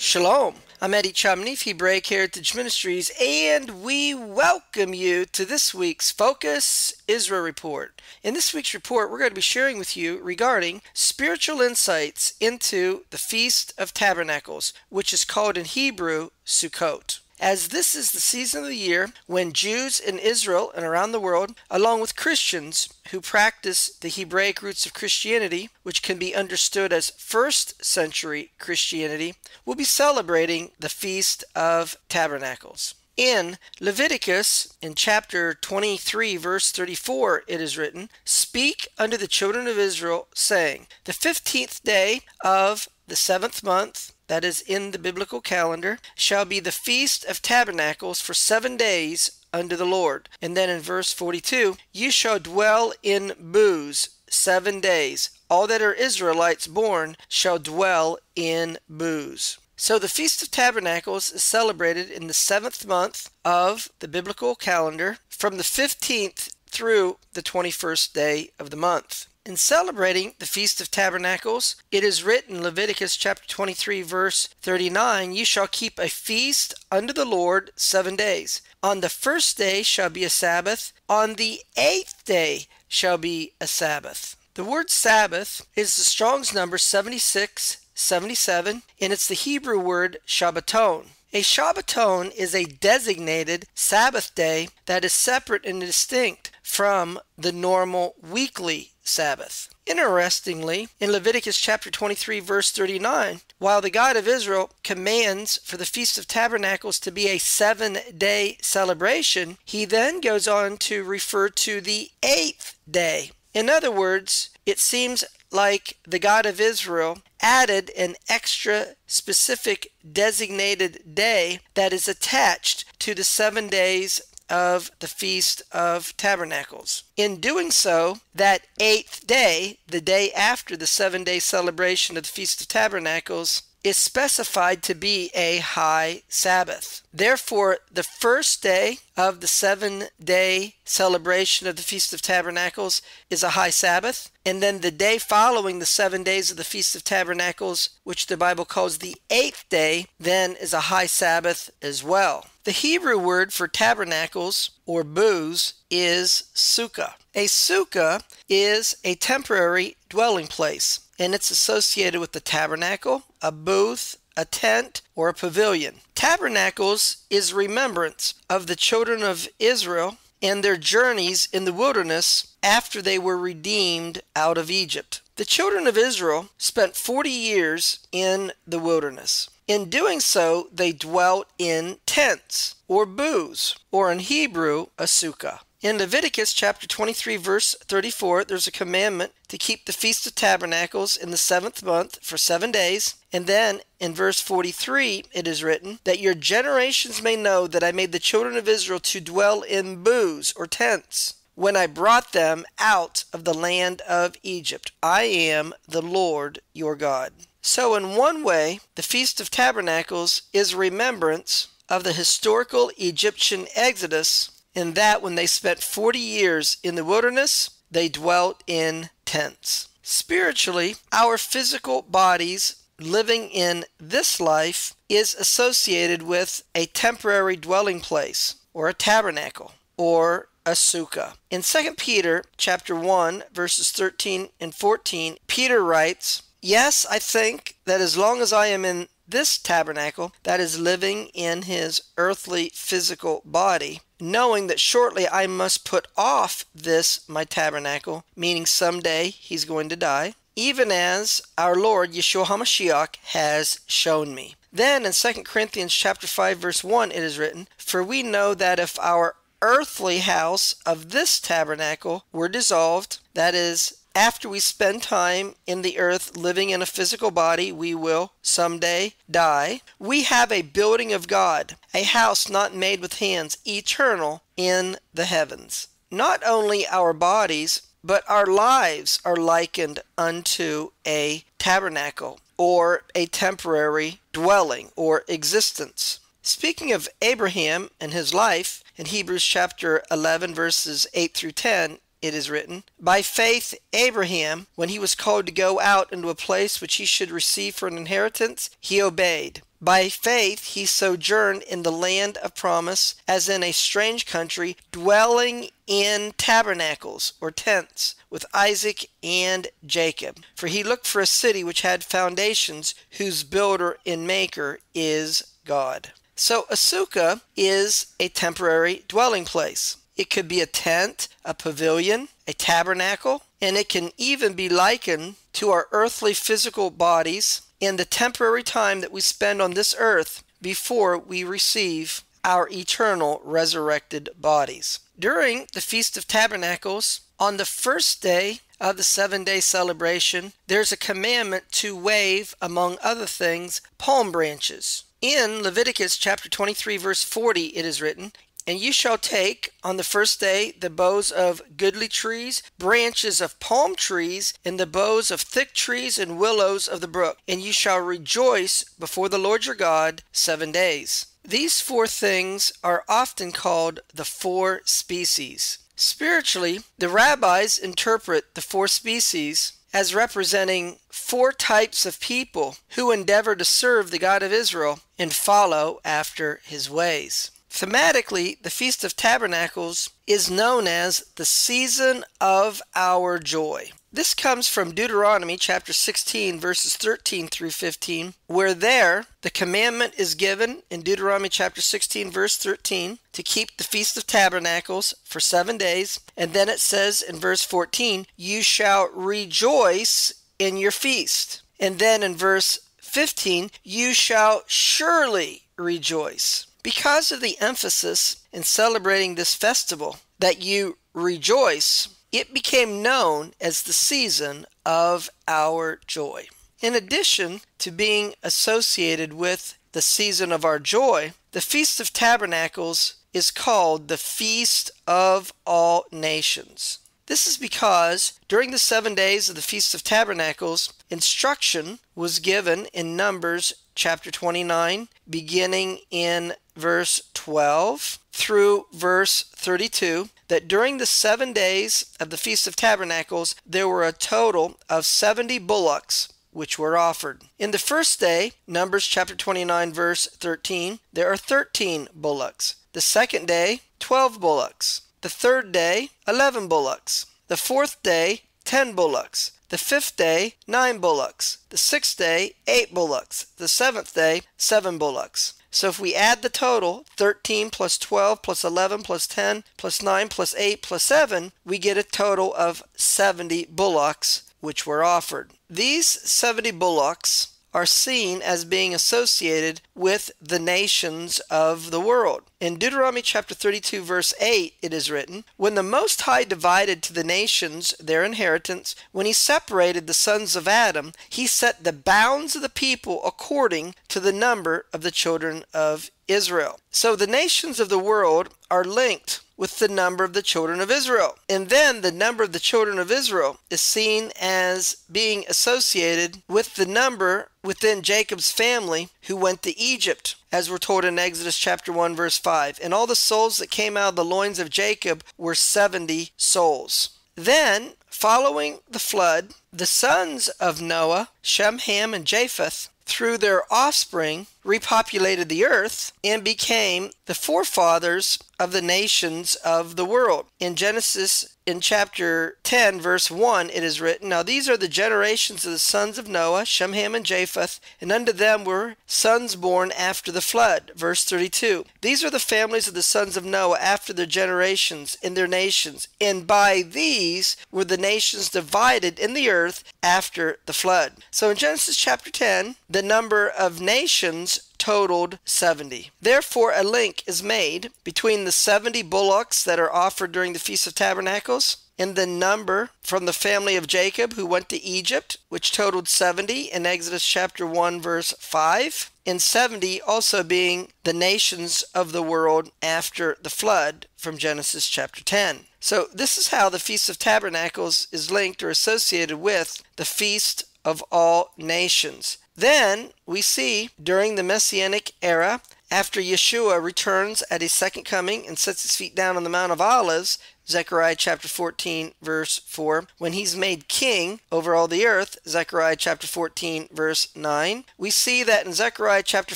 Shalom, I'm Eddie Chumney of Hebraic Heritage Ministries, and we welcome you to this week's Focus Israel Report. In this week's report, we're going to be sharing with you regarding spiritual insights into the Feast of Tabernacles, which is called in Hebrew Sukkot. As this is the season of the year when Jews in Israel and around the world, along with Christians who practice the Hebraic roots of Christianity, which can be understood as first century Christianity, will be celebrating the Feast of Tabernacles. In Leviticus, in chapter 23, verse 34, it is written, "Speak unto the children of Israel, saying, the 15th day of the 7th month," that is in the biblical calendar, "shall be the Feast of Tabernacles for 7 days unto the Lord." And then in verse 42, "You shall dwell in booths 7 days. All that are Israelites born shall dwell in booths." So the Feast of Tabernacles is celebrated in the 7th month of the biblical calendar from the 15th through the 21st day of the month. In celebrating the Feast of Tabernacles, it is written in Leviticus chapter 23, verse 39, "You shall keep a feast unto the Lord 7 days. On the first day shall be a Sabbath. On the 8th day shall be a Sabbath." The word Sabbath is the Strong's number 7677, and it's the Hebrew word Shabbaton. A Shabbaton is a designated Sabbath day that is separate and distinct from the normal weekly Sabbath. Interestingly, in Leviticus chapter 23, verse 39, while the God of Israel commands for the Feast of Tabernacles to be a 7-day celebration, he then goes on to refer to the 8th day. In other words, it seems like the God of Israel added an extra specific designated day that is attached to the 7 days of the Feast of Tabernacles. In doing so, that 8th day, the day after the 7-day celebration of the Feast of Tabernacles, is specified to be a high Sabbath. Therefore, the first day of the 7-day celebration of the Feast of Tabernacles is a high Sabbath, and then the day following the 7 days of the Feast of Tabernacles, which the Bible calls the 8th day, then is a high Sabbath as well. The Hebrew word for tabernacles, or booths, is sukkah. A sukkah is a temporary dwelling place, and it's associated with the tabernacle, a booth, a tent, or a pavilion. Tabernacles is remembrance of the children of Israel and their journeys in the wilderness after they were redeemed out of Egypt. The children of Israel spent 40 years in the wilderness. In doing so, they dwelt in tents, or booths, or in Hebrew, a sukkah. In Leviticus chapter 23, verse 34, there's a commandment to keep the Feast of Tabernacles in the 7th month for 7 days. And then in verse 43, it is written, "That your generations may know that I made the children of Israel to dwell in booths, or tents, when I brought them out of the land of Egypt. I am the Lord your God." So in one way, the Feast of Tabernacles is remembrance of the historical Egyptian exodus, in that when they spent 40 years in the wilderness, they dwelt in tents. Spiritually, our physical bodies living in this life is associated with a temporary dwelling place, or a tabernacle, or a sukkah. In 2 Peter chapter 1, verses 13 and 14, Peter writes, "Yes, I think that as long as I am in this tabernacle, that is living in his earthly physical body, knowing that shortly I must put off this my tabernacle," meaning someday he's going to die, "even as our Lord Yeshua HaMashiach has shown me." Then in 2 Corinthians chapter 5, verse 1, it is written, "For we know that if our earthly house of this tabernacle were dissolved," that is, after we spend time in the earth living in a physical body, we will someday die, "we have a building of God, a house not made with hands, eternal in the heavens." Not only our bodies, but our lives are likened unto a tabernacle, or a temporary dwelling, or existence. Speaking of Abraham and his life, in Hebrews chapter 11, verses 8 through 10, it is written, "By faith Abraham, when he was called to go out into a place which he should receive for an inheritance, he obeyed, By faith he sojourned in the land of promise, as in a strange country, dwelling in tabernacles or tents with Isaac and Jacob. For he looked for a city which had foundations, whose builder and maker is God. So a sukkah is a temporary dwelling place. It could be a tent, a pavilion, a tabernacle, and it can even be likened to our earthly physical bodies in the temporary time that we spend on this earth before we receive our eternal resurrected bodies. During the Feast of Tabernacles, on the first day of the 7-day celebration, there's a commandment to wave, among other things, palm branches. In Leviticus chapter 23, verse 40, it is written, "And you shall take on the first day the boughs of goodly trees, branches of palm trees, and the boughs of thick trees and willows of the brook, and you shall rejoice before the Lord your God 7 days." These 4 things are often called the 4 species. Spiritually, the rabbis interpret the 4 species as representing 4 types of people who endeavor to serve the God of Israel and follow after his ways. Thematically, the Feast of Tabernacles is known as the season of our joy. This comes from Deuteronomy chapter 16, verses 13 through 15, where there the commandment is given in Deuteronomy chapter 16, verse 13, to keep the Feast of Tabernacles for 7 days. And then it says in verse 14, "You shall rejoice in your feast." And then in verse 15, "You shall surely rejoice." Because of the emphasis in celebrating this festival, that you rejoice, it became known as the season of our joy. In addition to being associated with the season of our joy, the Feast of Tabernacles is called the Feast of All Nations. This is because during the 7 days of the Feast of Tabernacles, instruction was given in Numbers chapter 29, beginning in verse 12 through verse 32, that during the 7 days of the Feast of Tabernacles, there were a total of 70 bullocks which were offered. In the first day, Numbers chapter 29, verse 13, there are 13 bullocks. The second day, 12 bullocks. The third day, 11 bullocks. The fourth day, 10 bullocks. The fifth day, 9 bullocks. The sixth day, 8 bullocks. The seventh day, 7 bullocks. So if we add the total, 13 plus 12 plus 11 plus 10 plus 9 plus 8 plus 7, we get a total of 70 bullocks which were offered. These 70 bullocks are seen as being associated with the nations of the world. In Deuteronomy chapter 32 verse 8 it is written, "When the Most High divided to the nations their inheritance, when he separated the sons of Adam, he set the bounds of the people according to the number of the children of Israel." So the nations of the world are linked with the number of the children of Israel. And then the number of the children of Israel is seen as being associated with the number within Jacob's family who went to Egypt, as we're told in Exodus chapter 1 verse 5. And all the souls that came out of the loins of Jacob were 70 souls. Then, following the flood, the sons of Noah, Shem, Ham, and Japheth, through their offspring, repopulated the earth and became the forefathers of the nations of the world. In Genesis, in chapter 10, verse 1, it is written, "Now these are the generations of the sons of Noah, Shem, Ham, and Japheth, and unto them were sons born after the flood." Verse 32, "These are the families of the sons of Noah after their generations in their nations, and by these were the nations divided in the earth after the flood." So in Genesis chapter 10, the number of nations totaled 70. Therefore, a link is made between the 70 bullocks that are offered during the Feast of Tabernacles and the number from the family of Jacob who went to Egypt, which totaled 70 in Exodus chapter 1 verse 5, and 70 also being the nations of the world after the flood from Genesis chapter 10. So this is how the Feast of Tabernacles is linked or associated with the Feast of All Nations. Then we see during the Messianic era, after Yeshua returns at his second coming and sets his feet down on the Mount of Olives, Zechariah chapter 14, verse 4. When he's made king over all the earth, Zechariah chapter 14, verse 9. We see that in Zechariah chapter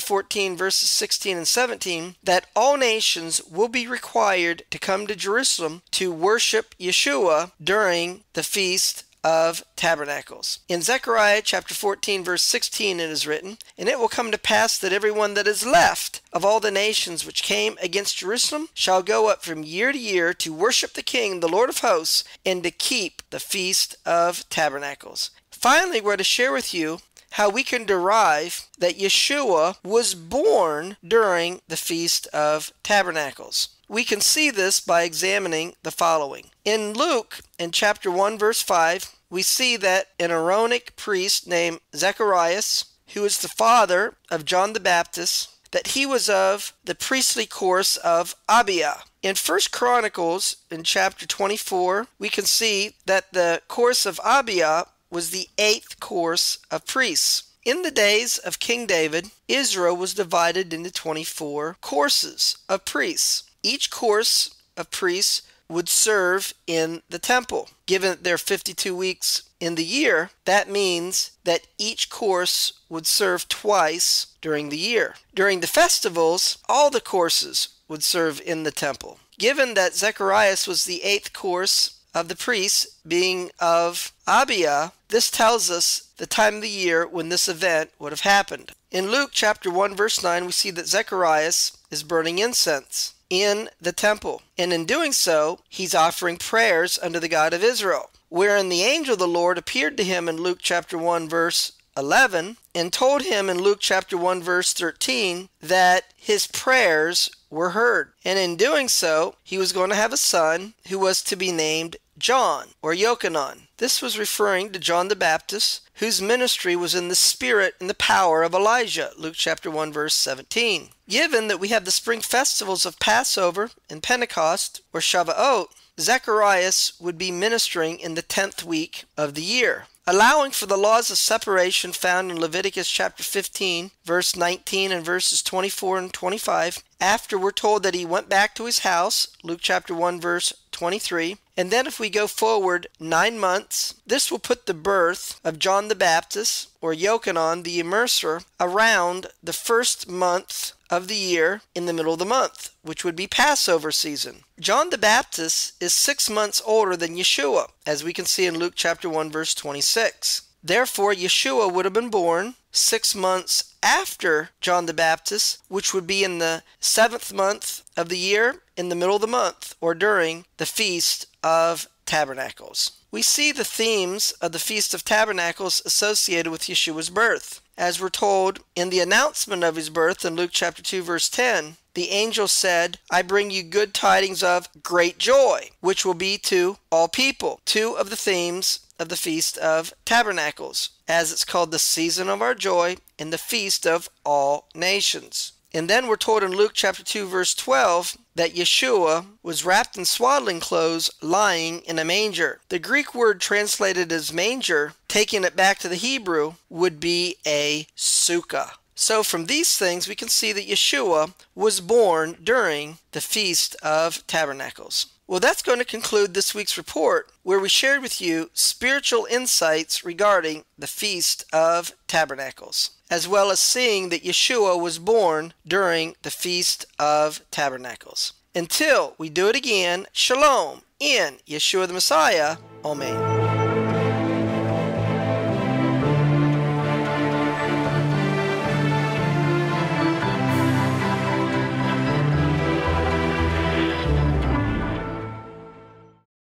14, verses 16 and 17, that all nations will be required to come to Jerusalem to worship Yeshua during the Feast of Tabernacles. In Zechariah chapter 14, verse 16, it is written, "And it will come to pass that everyone that is left of all the nations which came against Jerusalem shall go up from year to year to worship the King, the Lord of hosts, and to keep the Feast of Tabernacles." Finally, we're to share with you how we can derive that Yeshua was born during the Feast of Tabernacles. We can see this by examining the following. In Luke, in chapter 1, verse 5, we see that an Aaronic priest named Zacharias, who is the father of John the Baptist, that he was of the priestly course of Abiah. In 1 Chronicles, in chapter 24, we can see that the course of Abiah was the 8th course of priests. In the days of King David, Israel was divided into 24 courses of priests. Each course of priests would serve in the temple. Given that there are 52 weeks in the year, that means that each course would serve twice during the year. During the festivals, all the courses would serve in the temple. Given that Zacharias was the 8th course of the priests, being of Abiah, this tells us the time of the year when this event would have happened. In Luke chapter 1, verse 9, we see that Zacharias is burning incense in the temple, and in doing so, he's offering prayers unto the God of Israel, wherein the angel of the Lord appeared to him in Luke chapter 1, verse 11, and told him in Luke chapter 1, verse 13, that his prayers were heard. And in doing so, he was going to have a son who was to be named John, or Yochanan. This was referring to John the Baptist, whose ministry was in the spirit and the power of Elijah, Luke chapter 1, verse 17. Given that we have the spring festivals of Passover and Pentecost, or Shavuot, Zacharias would be ministering in the 10th week of the year. Allowing for the laws of separation found in Leviticus chapter 15, verse 19 and verses 24 and 25, after we're told that he went back to his house, Luke chapter 1, verse 23, and then if we go forward 9 months, this will put the birth of John the Baptist, or Yochanan the Immerser, around the first month of the year in the middle of the month, which would be Passover season. John the Baptist is 6 months older than Yeshua, as we can see in Luke chapter 1, verse 26. Therefore, Yeshua would have been born 6 months after John the Baptist, which would be in the 7th month of the year, in the middle of the month, or during the Feast of Tabernacles. We see the themes of the Feast of Tabernacles associated with Yeshua's birth. As we're told in the announcement of his birth in Luke chapter 2, verse 10, the angel said, "I bring you good tidings of great joy, which will be to all people." 2 of the themes of the Feast of Tabernacles, as it's called the season of our joy and the feast of all nations. And then we're told in Luke chapter 2, verse 12, that Yeshua was wrapped in swaddling clothes, lying in a manger. The Greek word translated as manger, taking it back to the Hebrew, would be a sukkah. So from these things, we can see that Yeshua was born during the Feast of Tabernacles. Well, that's going to conclude this week's report, where we shared with you spiritual insights regarding the Feast of Tabernacles, as well as seeing that Yeshua was born during the Feast of Tabernacles. Until we do it again, Shalom in Yeshua the Messiah. Amen.